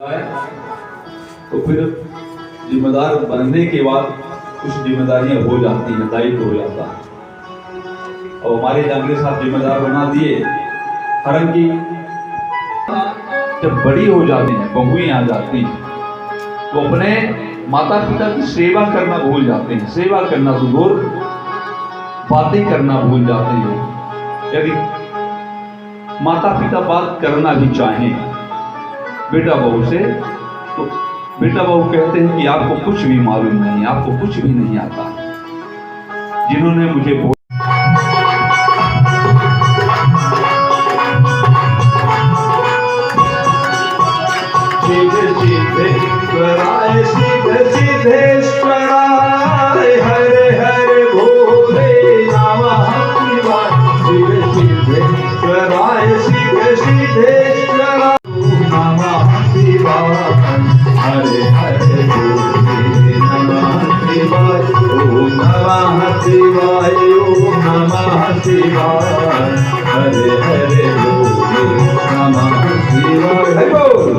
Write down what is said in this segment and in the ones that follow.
तो फिर जिम्मेदार बनने के बाद कुछ जिम्मेदारियां हो जाती हैं, दायित्व हो जाता है। और हमारे जंगली साहब जिम्मेदार बना दिए। हालांकि जब बड़ी हो जाती हैं, बहुएं आ जाती हैं, तो अपने माता पिता की सेवा करना भूल जाते हैं। सेवा करना तो दूर, बातें करना भूल जाते हैं। यदि माता पिता बात करना भी चाहें बेटा बहू से, तो बेटा बहू कहते हैं कि आपको कुछ भी मालूम नहीं, आपको कुछ भी नहीं आता। जिन्होंने मुझे सिद्धेश्वराय सिद्धेश्वराय हरे हरे भोले नमः शिवाय। शिव सिद्धेश्वराय शिव सिद्धेश्वराय नमः शिवाय। हरे हरे भोले नमः शिवाय। ओम नमः शिवाय। ओम नमः शिवाय। हरे हरे भोले नमः शिवाय। हरे बोल।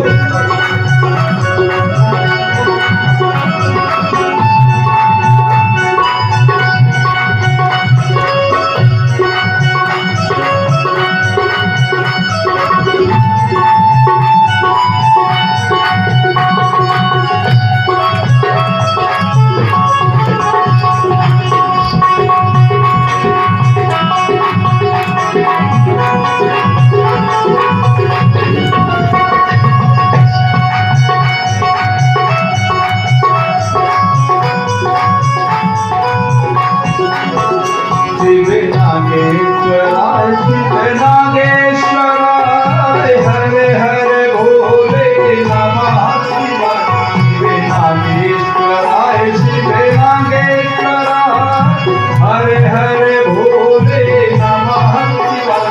नागेश्वराय शिव नागेश्वराय हरे हरे भोले नमः शिवाय। शिव नागेश्वराय शिव नागेश्वराय हरे हरे भोले नमः शिवाय।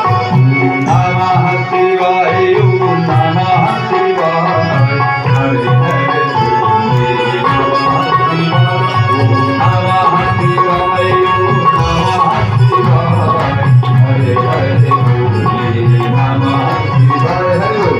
नमः शिवाय। ओम नमः शिवाय। हरे हरे भोले नमः शिवाय। ओम नमः शिवाय। ओम नमः शिवाय। हरे हरे भोले नमः शिवाय। हरे बोल।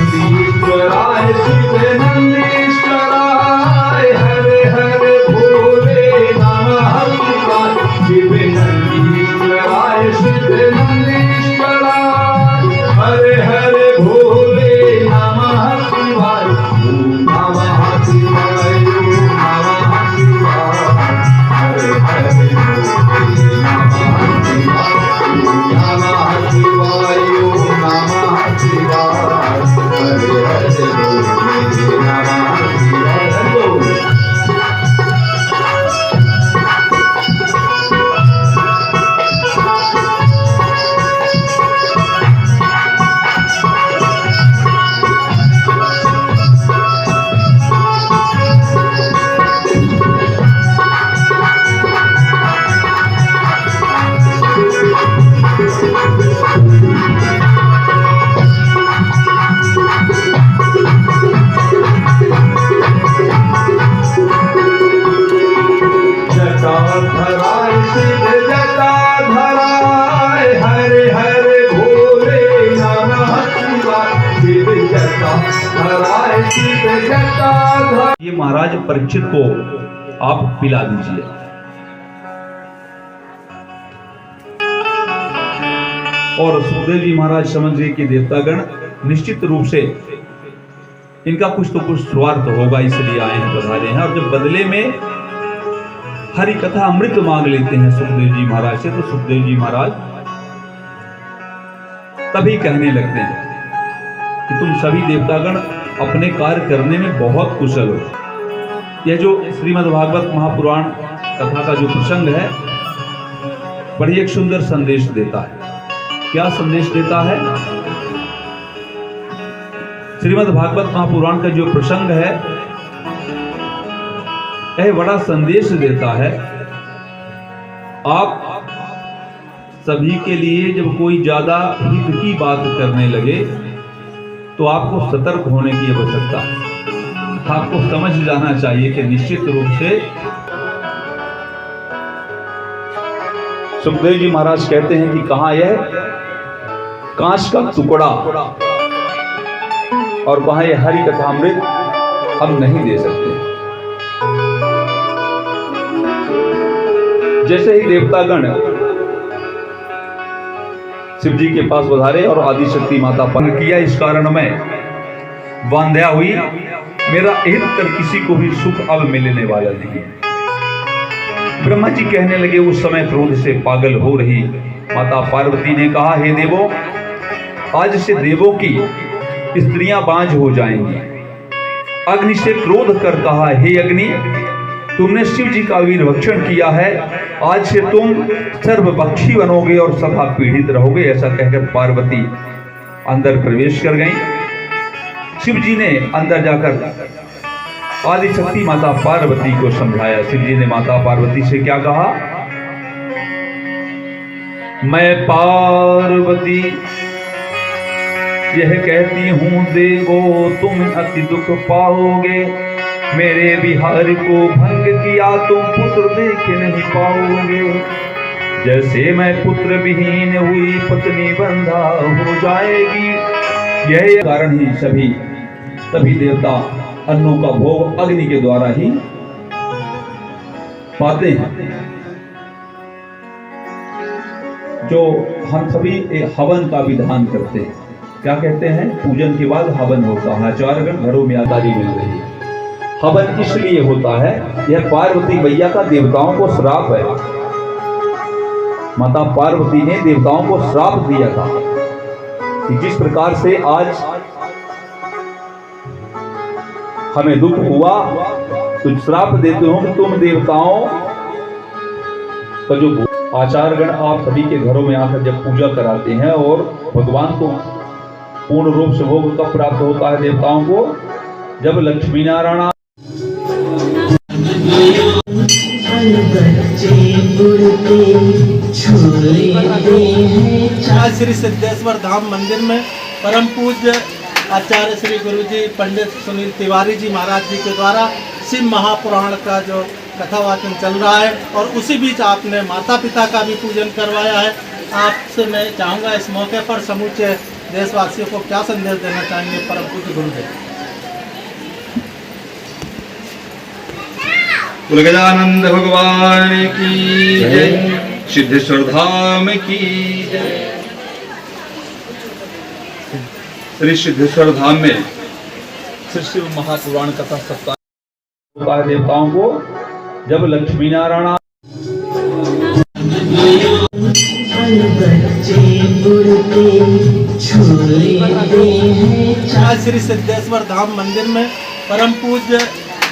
नंदीश्वराय शिव नंदीश्वराय हरे हरे भोले नमः शिवाय। शिव नंदीश्वराय शिव नंदीश्वराय हरे हरे भोले नमः शिवाय। ओम नमः शिवाय। ओम नमः शिवाय। हरे हरे भोले नमः शिवाय। ओम नमः शिवाय। ओम नमः शिवाय। हरे हरे भोले नमः शिवाय। हरे बोल। जटाधराय शिव जटाधराय हरे हरे भोले नमः शिवाय। शिव जटाधराय शिव जटाधराय। ये महाराज परीक्षित को आप पिला दीजिए। और सुखदेव जी महाराज समझ गए कि देवतागण निश्चित रूप से इनका कुछ तो कुछ स्वार्थ होगा, इसलिए आए हैं, पधारे हैं। और जब बदले में हरि कथा अमृत मांग लेते हैं सुखदेव जी महाराज से, तो सुखदेव जी महाराज तभी कहने लगते हैं कि तुम सभी देवतागण अपने कार्य करने में बहुत कुशल हो। यह जो श्रीमद् भागवत महापुराण कथा का जो प्रसंग है, बड़ी एक सुंदर संदेश देता है। क्या संदेश देता है? श्रीमद् भागवत महापुराण का जो प्रसंग है, यह बड़ा संदेश देता है। आप सभी के लिए जब कोई ज्यादा हित की बात करने लगे तो आपको सतर्क होने की आवश्यकता है। आपको समझ जाना चाहिए कि निश्चित रूप से सुखदेव जी महाराज कहते हैं कि कहां यह कांच का टुकड़ा और कहां यह हरि कथामृत हम नहीं दे सकते। जैसे ही देवतागण शिव जी के पास पधारे और आदिशक्ति माता पर किया, इस कारण में बांध्या हुई मेरा हित कर किसी को भी सुख अब मिलने वाला नहीं है। ब्रह्मा जी कहने लगे, उस समय क्रोध से पागल हो रही माता पार्वती ने कहा, हे देवों, आज से देवों की स्त्रियां बांझ हो जाएंगी। अग्नि से क्रोध कर कहा, हे अग्नि, तुमने शिव जी का वीर भक्षण किया है, आज से तुम सर्वपक्षी बनोगे और सदा पीड़ित रहोगे। ऐसा कहकर पार्वती अंदर प्रवेश कर गई। शिव जी ने अंदर जाकर आदिशक्ति माता पार्वती को समझाया। शिव जी ने माता पार्वती से क्या कहा? मैं पार्वती यह कहती हूं, देवो तुम अति दुख पाओगे। मेरे विहार को भंग किया तुम पुत्र देख नहीं पाओगे। जैसे मैं पुत्र विहीन हुई पत्नी बंधा हो जाएगी। यही कारण ही सभी देवता अन्नों का भोग अग्नि के द्वारा ही पाते हैं। जो हम सभी एक हवन का विधान करते हैं, क्या कहते हैं? पूजन के बाद हवन होता है। आचार्यगण घरों में आजादी मिल रही है। हवन इसलिए होता है, यह पार्वती मैया का देवताओं को श्राप है। माता पार्वती ने देवताओं को श्राप दिया था कि जिस प्रकार से आज हमें दुख हुआ, तो श्राप देते हो कि तुम देवताओं का जो आचार्यगण आप सभी के घरों में आकर जब पूजा कराते हैं और भगवान को पूर्ण रूप से भोग कब प्राप्त होता है देवताओं को? जब लक्ष्मी नारायण आज श्री सिद्धेश्वर धाम मंदिर में परम पूज्य आचार्य श्री गुरुजी पंडित सुनील तिवारी जी महाराज जी के द्वारा शिव महापुराण का जो कथावाचन चल रहा है, और उसी बीच आपने माता पिता का भी पूजन करवाया है। आपसे मैं चाहूँगा इस मौके पर समूचे देशवासियों को क्या संदेश देना चाहेंगे परम पूज्य गुरुदेव? गजानंद भगवान की जय, सिद्धेश्वर धाम की जय। श्री सिद्धेश्वर धाम में श्री शिव महापुराण कथा सप्ताह होता है देवताओं को। जब लक्ष्मी नारायण आज श्री सिद्धेश्वर धाम मंदिर में परम पूज्य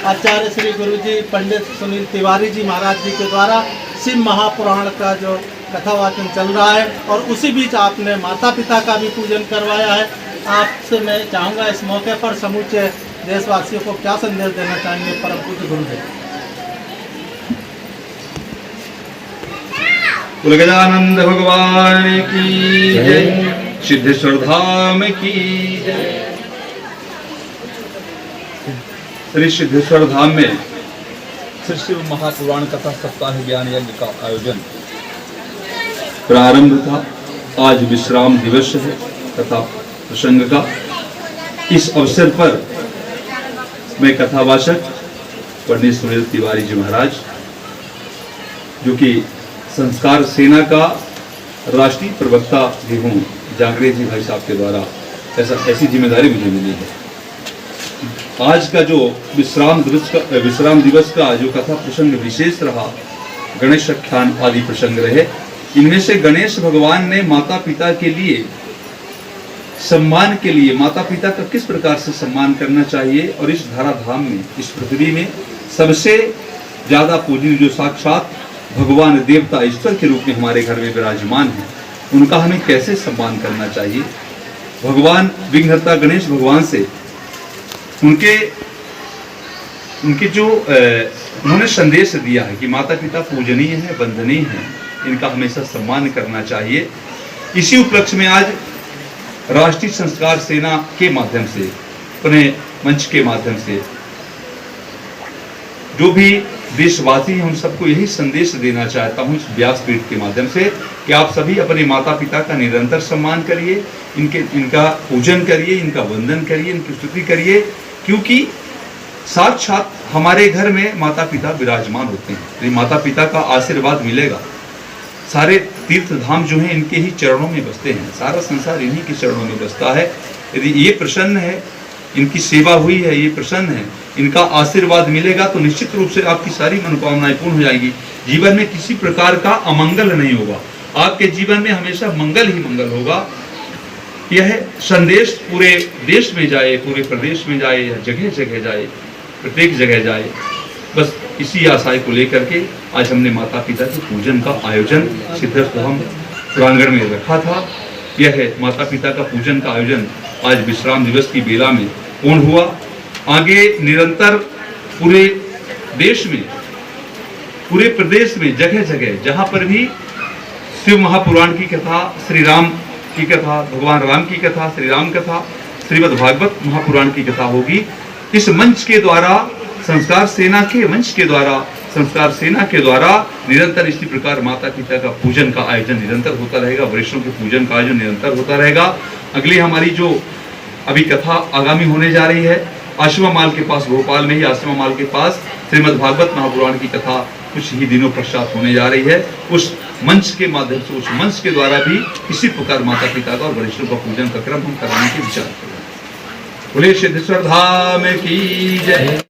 आचार्य श्री गुरुजी पंडित सुनील तिवारी जी महाराज जी के द्वारा शिव महापुराण का जो कथावाचन चल रहा है, और उसी बीच आपने माता पिता का भी पूजन करवाया है। आपसे मैं चाहूँगा इस मौके पर समूचे देशवासियों को क्या संदेश देना चाहेंगे परम पूज्य गुरुदेव? गजानंद भगवान की जय, सिद्धेश्वर धाम की जय। श्री सिद्धेश्वर धाम में श्री शिव महापुराण कथा सप्ताह ज्ञान यज्ञ का आयोजन प्रारंभ था। आज विश्राम दिवस है कथा प्रसंग का। इस अवसर पर मैं कथावाचक पंडित सुनील तिवारी जी महाराज, जो कि संस्कार सेना का राष्ट्रीय प्रवक्ता भी हूँ, जांगड़े जी भाई साहब के द्वारा ऐसी जिम्मेदारी मुझे मिली है। आज का जो विश्राम दिवस का जो कथा प्रसंग विशेष रहा, गणेश आख्यान आदि प्रसंग रहे। इनमें से गणेश भगवान ने माता पिता के लिए सम्मान के लिए माता पिता का किस प्रकार से सम्मान करना चाहिए, और इस धराधाम में, इस पृथ्वी में सबसे ज्यादा पूज्य जो साक्षात भगवान देवता ईश्वर के रूप में हमारे घर में विराजमान हैं, उनका हमें कैसे सम्मान करना चाहिए। भगवान विघ्नहर्ता गणेश भगवान से उनके जो उन्होंने संदेश दिया है कि माता पिता पूजनीय है, वंदनीय है, इनका हमेशा सम्मान करना चाहिए। इसी उपलक्ष्य में आज राष्ट्रीय संस्कार सेना के माध्यम से, अपने मंच के माध्यम से जो भी देशवासी हैं उन सबको यही संदेश देना चाहता हूँ इस व्यासपीठ के माध्यम से कि आप सभी अपने माता पिता का निरंतर सम्मान करिए, इनका पूजन करिए, इनका वंदन करिए, इनकी स्तुति करिए, क्योंकि साक्षात हमारे घर में माता पिता विराजमान होते हैं। तो माता पिता का आशीर्वाद मिलेगा। सारे तीर्थ धाम जो हैं इनके ही चरणों में बसते हैं, सारा संसार इन्हीं के चरणों में बसता है। यदि ये प्रसन्न है, इनकी सेवा हुई है, ये प्रसन्न है, इनका आशीर्वाद मिलेगा तो निश्चित रूप से आपकी सारी मनोकामनाएं पूर्ण हो जाएंगी। जीवन में किसी प्रकार का अमंगल नहीं होगा, आपके जीवन में हमेशा मंगल ही मंगल होगा। यह संदेश पूरे देश में जाए, पूरे प्रदेश में जाए, या जगह जगह जाए, प्रत्येक जगह जाए, बस इसी आशय को लेकर के आज हमने माता पिता के पूजन का आयोजन सिद्धेश्वर प्रांगण में रखा था। यह माता पिता का पूजन का आयोजन आज विश्राम दिवस की बेला में पूर्ण हुआ। आगे निरंतर पूरे देश में, पूरे प्रदेश में जगह जगह जहाँ पर भी शिव महापुराण की कथा, श्री राम की कथा, भगवान राम की कथा, श्री राम कथा, श्रीमद् भागवत महापुराण की कथा होगी, इस मंच के द्वारा, संस्कार सेना के मंच के द्वारा, संस्कार सेना के द्वारा निरंतर इसी प्रकार माता पिता का पूजन का आयोजन निरंतर होता रहेगा, वरिष्ठों के पूजन का आयोजन निरंतर होता रहेगा। अगली हमारी जो अभी कथा आगामी होने जा रही है, आश्रमा माल के पास, भोपाल में ही आश्रमा माल के पास श्रीमद् भागवत महापुराण की कथा कुछ ही दिनों पश्चात होने जा रही है। उस मंच के माध्यम से, उस मंच के द्वारा भी इसी प्रकार माता पिता का और वरिष्ठों का पूजन का क्रम हम कराने के विचार कर रहे हैं। बोले सिद्धेश्वर धाम की जय।